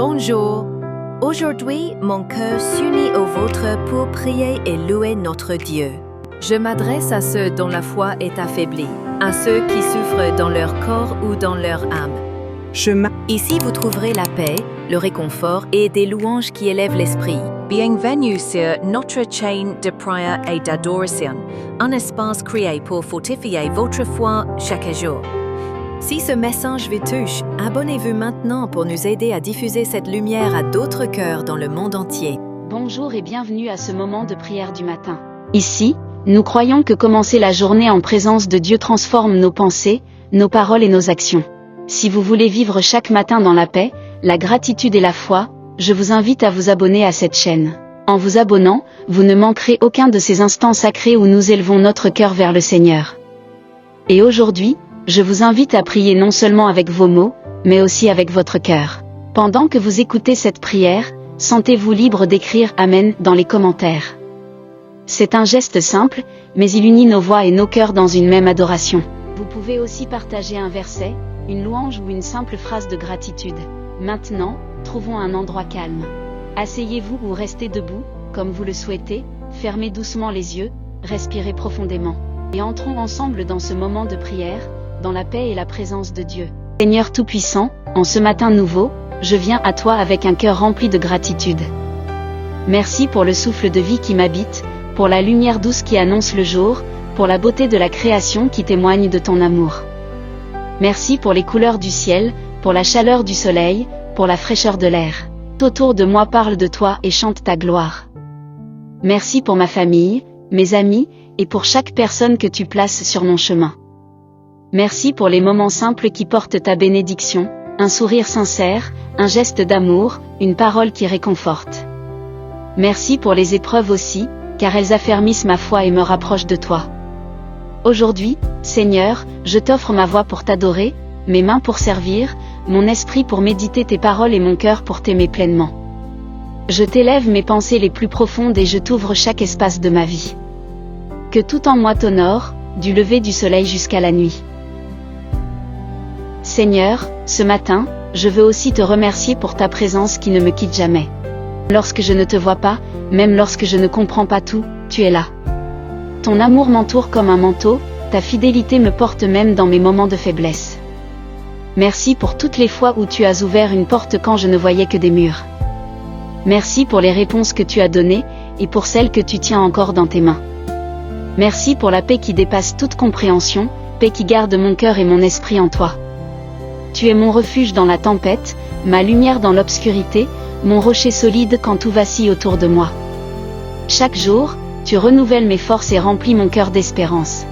Bonjour. Aujourd'hui, mon cœur s'unit au vôtre pour prier et louer notre Dieu. Je m'adresse à ceux dont la foi est affaiblie, à ceux qui souffrent dans leur corps ou dans leur âme. Ici, vous trouverez la paix, le réconfort et des louanges qui élèvent l'esprit. Bienvenue sur notre chaîne de prière et d'adoration, un espace créé pour fortifier votre foi chaque jour. Si ce message vous touche, abonnez-vous maintenant pour nous aider à diffuser cette lumière à d'autres cœurs dans le monde entier. Bonjour et bienvenue à ce moment de prière du matin. Ici, nous croyons que commencer la journée en présence de Dieu transforme nos pensées, nos paroles et nos actions. Si vous voulez vivre chaque matin dans la paix, la gratitude et la foi, je vous invite à vous abonner à cette chaîne. En vous abonnant, vous ne manquerez aucun de ces instants sacrés où nous élevons notre cœur vers le Seigneur. Et aujourd'hui, je vous invite à prier non seulement avec vos mots, mais aussi avec votre cœur. Pendant que vous écoutez cette prière, sentez-vous libre d'écrire Amen dans les commentaires. C'est un geste simple, mais il unit nos voix et nos cœurs dans une même adoration. Vous pouvez aussi partager un verset, une louange ou une simple phrase de gratitude. Maintenant, trouvons un endroit calme. Asseyez-vous ou restez debout, comme vous le souhaitez, fermez doucement les yeux, respirez profondément. Et entrons ensemble dans ce moment de prière, dans la paix et la présence de Dieu. Seigneur Tout-Puissant, en ce matin nouveau, je viens à toi avec un cœur rempli de gratitude. Merci pour le souffle de vie qui m'habite, pour la lumière douce qui annonce le jour, pour la beauté de la création qui témoigne de ton amour. Merci pour les couleurs du ciel, pour la chaleur du soleil, pour la fraîcheur de l'air. Tout autour de moi parle de toi et chante ta gloire. Merci pour ma famille, mes amis, et pour chaque personne que tu places sur mon chemin. Merci pour les moments simples qui portent ta bénédiction, un sourire sincère, un geste d'amour, une parole qui réconforte. Merci pour les épreuves aussi, car elles affermissent ma foi et me rapprochent de toi. Aujourd'hui, Seigneur, je t'offre ma voix pour t'adorer, mes mains pour servir, mon esprit pour méditer tes paroles et mon cœur pour t'aimer pleinement. Je t'élève mes pensées les plus profondes et je t'ouvre chaque espace de ma vie. Que tout en moi t'honore, du lever du soleil jusqu'à la nuit. Seigneur, ce matin, je veux aussi te remercier pour ta présence qui ne me quitte jamais. Lorsque je ne te vois pas, même lorsque je ne comprends pas tout, tu es là. Ton amour m'entoure comme un manteau, ta fidélité me porte même dans mes moments de faiblesse. Merci pour toutes les fois où tu as ouvert une porte quand je ne voyais que des murs. Merci pour les réponses que tu as données, et pour celles que tu tiens encore dans tes mains. Merci pour la paix qui dépasse toute compréhension, paix qui garde mon cœur et mon esprit en toi. Tu es mon refuge dans la tempête, ma lumière dans l'obscurité, mon rocher solide quand tout vacille autour de moi. Chaque jour, tu renouvelles mes forces et remplis mon cœur d'espérance.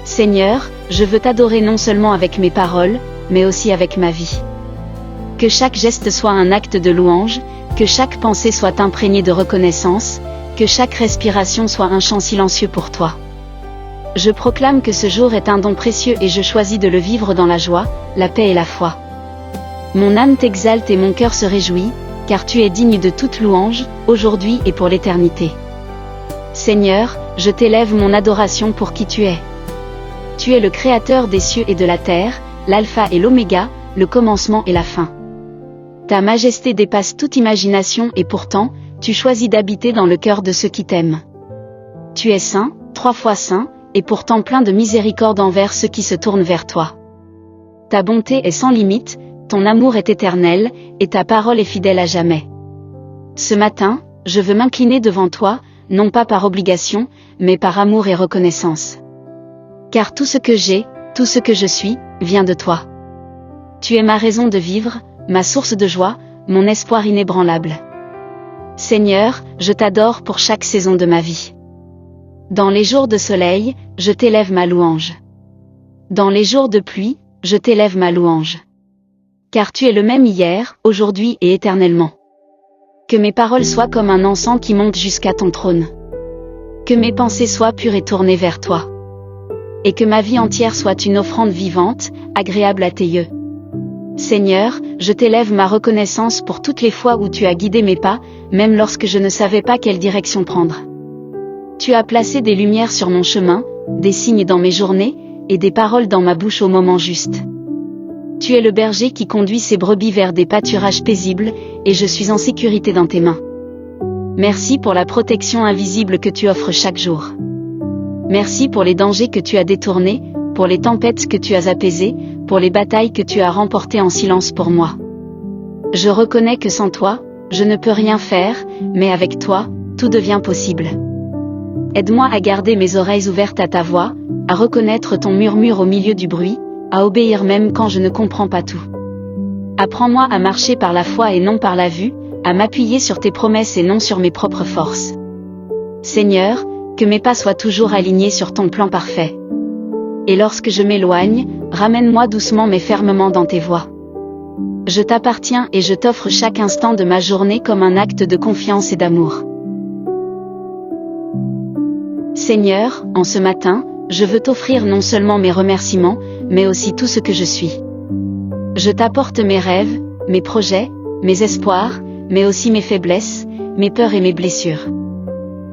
Seigneur, je veux t'adorer non seulement avec mes paroles, mais aussi avec ma vie. Que chaque geste soit un acte de louange, que chaque pensée soit imprégnée de reconnaissance, que chaque respiration soit un chant silencieux pour toi. Je proclame que ce jour est un don précieux et je choisis de le vivre dans la joie, la paix et la foi. Mon âme t'exalte et mon cœur se réjouit, car tu es digne de toute louange, aujourd'hui et pour l'éternité. Seigneur, je t'élève mon adoration pour qui tu es. Tu es le Créateur des cieux et de la terre, l'alpha et l'oméga, le commencement et la fin. Ta majesté dépasse toute imagination et pourtant, tu choisis d'habiter dans le cœur de ceux qui t'aiment. Tu es saint, 3 fois saint, et pourtant plein de miséricorde envers ceux qui se tournent vers toi. Ta bonté est sans limite, ton amour est éternel, et ta parole est fidèle à jamais. Ce matin, je veux m'incliner devant toi, non pas par obligation, mais par amour et reconnaissance. Car tout ce que j'ai, tout ce que je suis, vient de toi. Tu es ma raison de vivre, ma source de joie, mon espoir inébranlable. Seigneur, je t'adore pour chaque saison de ma vie. Dans les jours de soleil, je t'élève ma louange. Dans les jours de pluie, je t'élève ma louange. Car tu es le même hier, aujourd'hui et éternellement. Que mes paroles soient comme un encens qui monte jusqu'à ton trône. Que mes pensées soient pures et tournées vers toi. Et que ma vie entière soit une offrande vivante, agréable à tes yeux. Seigneur, je t'élève ma reconnaissance pour toutes les fois où tu as guidé mes pas, même lorsque je ne savais pas quelle direction prendre. Tu as placé des lumières sur mon chemin, des signes dans mes journées, et des paroles dans ma bouche au moment juste. Tu es le berger qui conduit ses brebis vers des pâturages paisibles, et je suis en sécurité dans tes mains. Merci pour la protection invisible que tu offres chaque jour. Merci pour les dangers que tu as détournés, pour les tempêtes que tu as apaisées, pour les batailles que tu as remportées en silence pour moi. Je reconnais que sans toi, je ne peux rien faire, mais avec toi, tout devient possible. Aide-moi à garder mes oreilles ouvertes à ta voix, à reconnaître ton murmure au milieu du bruit, à obéir même quand je ne comprends pas tout. Apprends-moi à marcher par la foi et non par la vue, à m'appuyer sur tes promesses et non sur mes propres forces. Seigneur, que mes pas soient toujours alignés sur ton plan parfait. Et lorsque je m'éloigne, ramène-moi doucement mais fermement dans tes voies. Je t'appartiens et je t'offre chaque instant de ma journée comme un acte de confiance et d'amour. Seigneur, en ce matin, je veux t'offrir non seulement mes remerciements, mais aussi tout ce que je suis. Je t'apporte mes rêves, mes projets, mes espoirs, mais aussi mes faiblesses, mes peurs et mes blessures.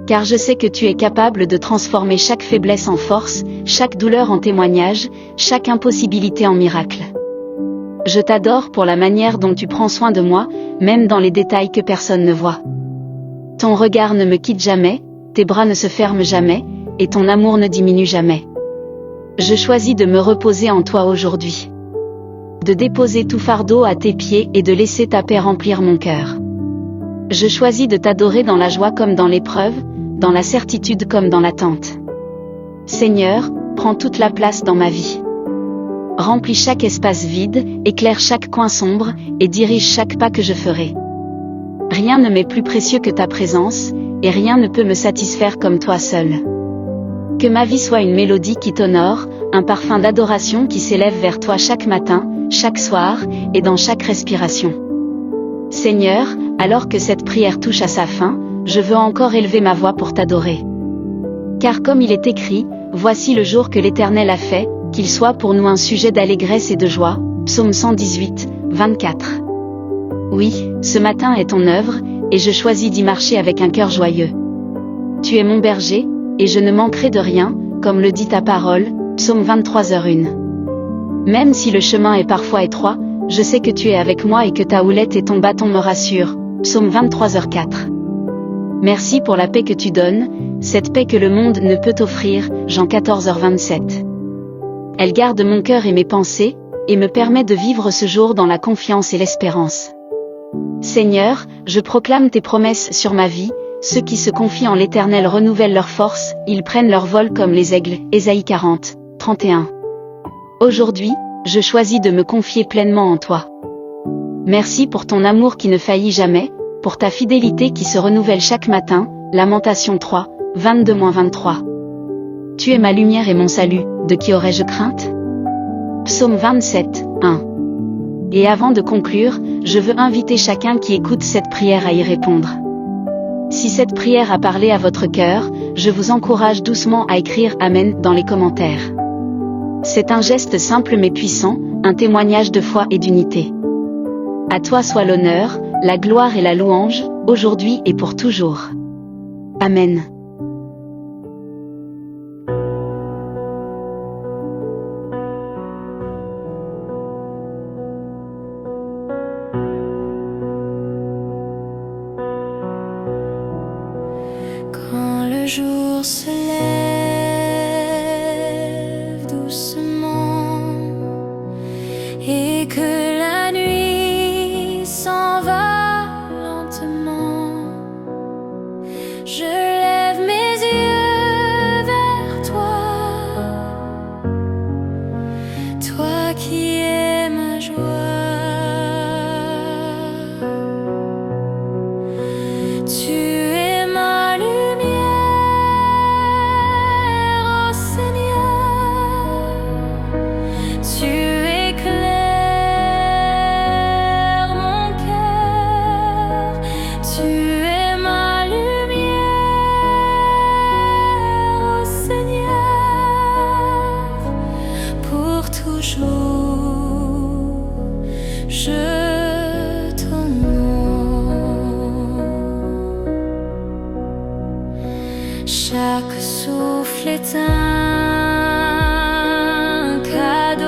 Car je sais que tu es capable de transformer chaque faiblesse en force, chaque douleur en témoignage, chaque impossibilité en miracle. Je t'adore pour la manière dont tu prends soin de moi, même dans les détails que personne ne voit. Ton regard ne me quitte jamais, tes bras ne se ferment jamais, et ton amour ne diminue jamais. Je choisis de me reposer en toi aujourd'hui. De déposer tout fardeau à tes pieds et de laisser ta paix remplir mon cœur. Je choisis de t'adorer dans la joie comme dans l'épreuve, dans la certitude comme dans l'attente. Seigneur, prends toute la place dans ma vie. Remplis chaque espace vide, éclaire chaque coin sombre, et dirige chaque pas que je ferai. Rien ne m'est plus précieux que ta présence, et rien ne peut me satisfaire comme toi seul. Que ma vie soit une mélodie qui t'honore, un parfum d'adoration qui s'élève vers toi chaque matin, chaque soir, et dans chaque respiration. Seigneur, alors que cette prière touche à sa fin, je veux encore élever ma voix pour t'adorer. Car comme il est écrit, voici le jour que l'Éternel a fait, qu'il soit pour nous un sujet d'allégresse et de joie. Psaume 118, 24. Oui, ce matin est ton œuvre, et je choisis d'y marcher avec un cœur joyeux. Tu es mon berger, et je ne manquerai de rien, comme le dit ta parole, Psaume 23h1. Même si le chemin est parfois étroit, je sais que tu es avec moi et que ta houlette et ton bâton me rassurent, Psaume 23h4. Merci pour la paix que tu donnes, cette paix que le monde ne peut offrir, Jean 14h27. Elle garde mon cœur et mes pensées, et me permet de vivre ce jour dans la confiance et l'espérance. Seigneur, je proclame tes promesses sur ma vie, ceux qui se confient en l'Éternel renouvellent leur force, ils prennent leur vol comme les aigles, Ésaïe 40, 31. Aujourd'hui, je choisis de me confier pleinement en toi. Merci pour ton amour qui ne faillit jamais, pour ta fidélité qui se renouvelle chaque matin, Lamentation 3, 22-23. Tu es ma lumière et mon salut, de qui aurais-je crainte? Psaume 27, 1. Et avant de conclure, je veux inviter chacun qui écoute cette prière à y répondre. Si cette prière a parlé à votre cœur, je vous encourage doucement à écrire Amen dans les commentaires. C'est un geste simple mais puissant, un témoignage de foi et d'unité. À toi soit l'honneur, la gloire et la louange, aujourd'hui et pour toujours. Amen. Quand le jour se lève doucement et que la nuit s'en va lentement, je lève mes yeux vers toi, toi qui es ma joie. Tu es ma lumière, ô Seigneur. Tu éclaires mon cœur. Tu es ma lumière, ô Seigneur. Pour toujours, je t'honore. Chaque souffle est un cadeau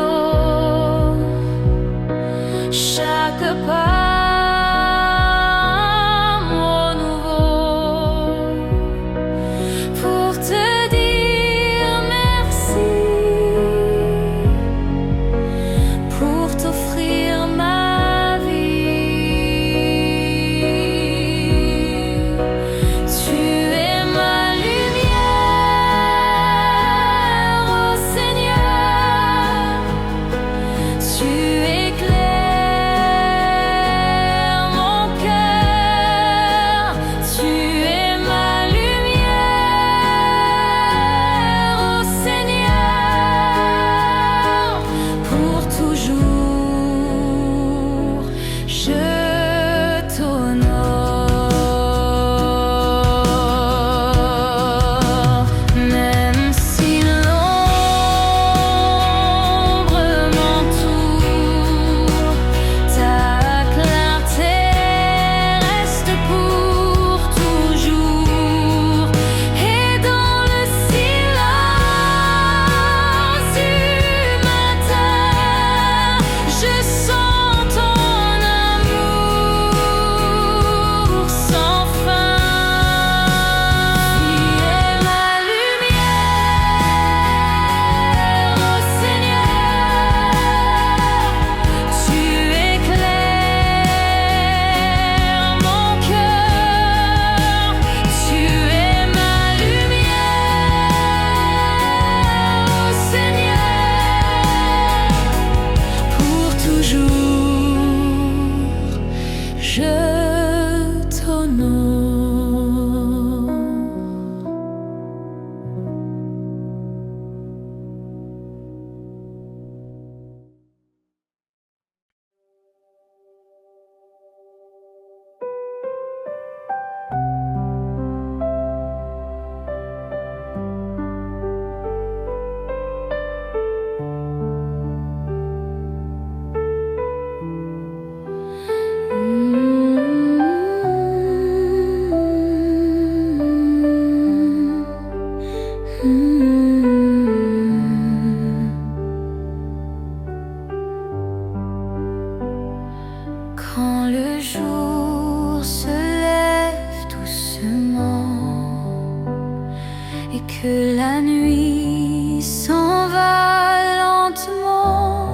que la nuit s'en va lentement,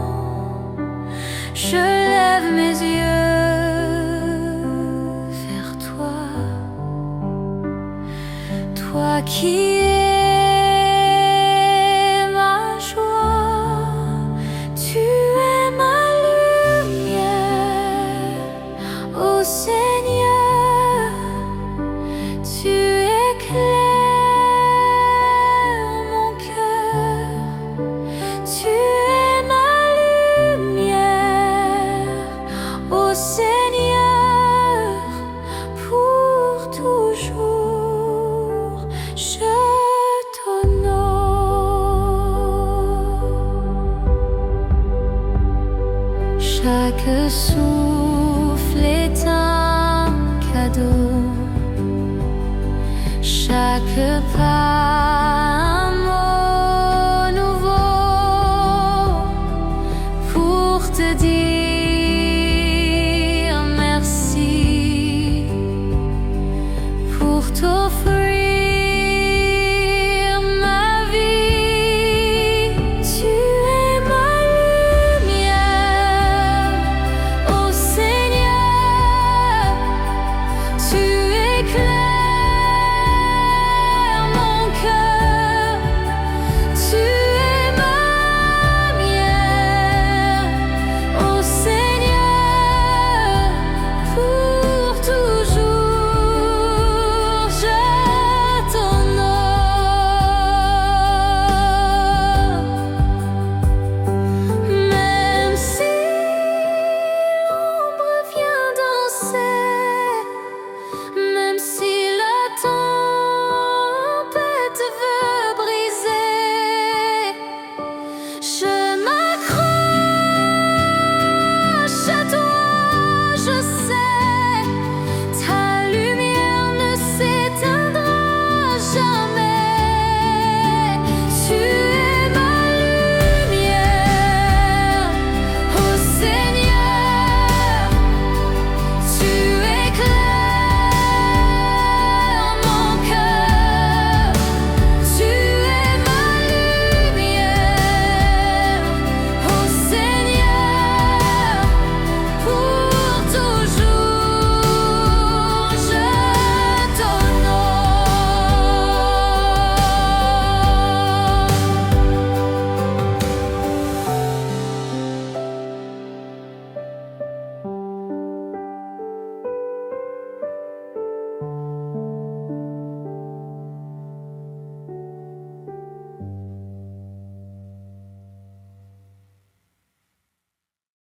je lève mes yeux vers toi, toi qui es ma joie, tu es ma lumière, ô Seigneur, tu éclaires mon cœur, tu es ma lumière, ô Seigneur, pour toujours je t'honore. Chaque souffle est un cadeau, chaque pas